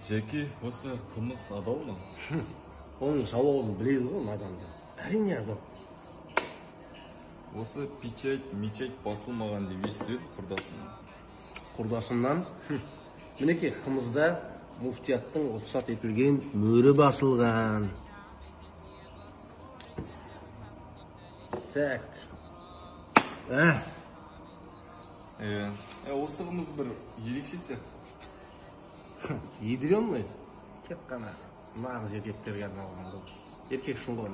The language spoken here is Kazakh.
Жеке, осы қылмыс адал ма? Оның сауабын біледі ғой наданда. Әрине адал. Осы мечеть басылмаған деп естіп құрдасымнан. Құрдасымнан? Мінекей, қымызда муфтияттың рұқсат етілген мөрі басылған. Так. Осы қымыз бір ерекше сияқты. Едіре алмай, тек қана нағыз еркектерге арналған ғой. Еркекшін ғой.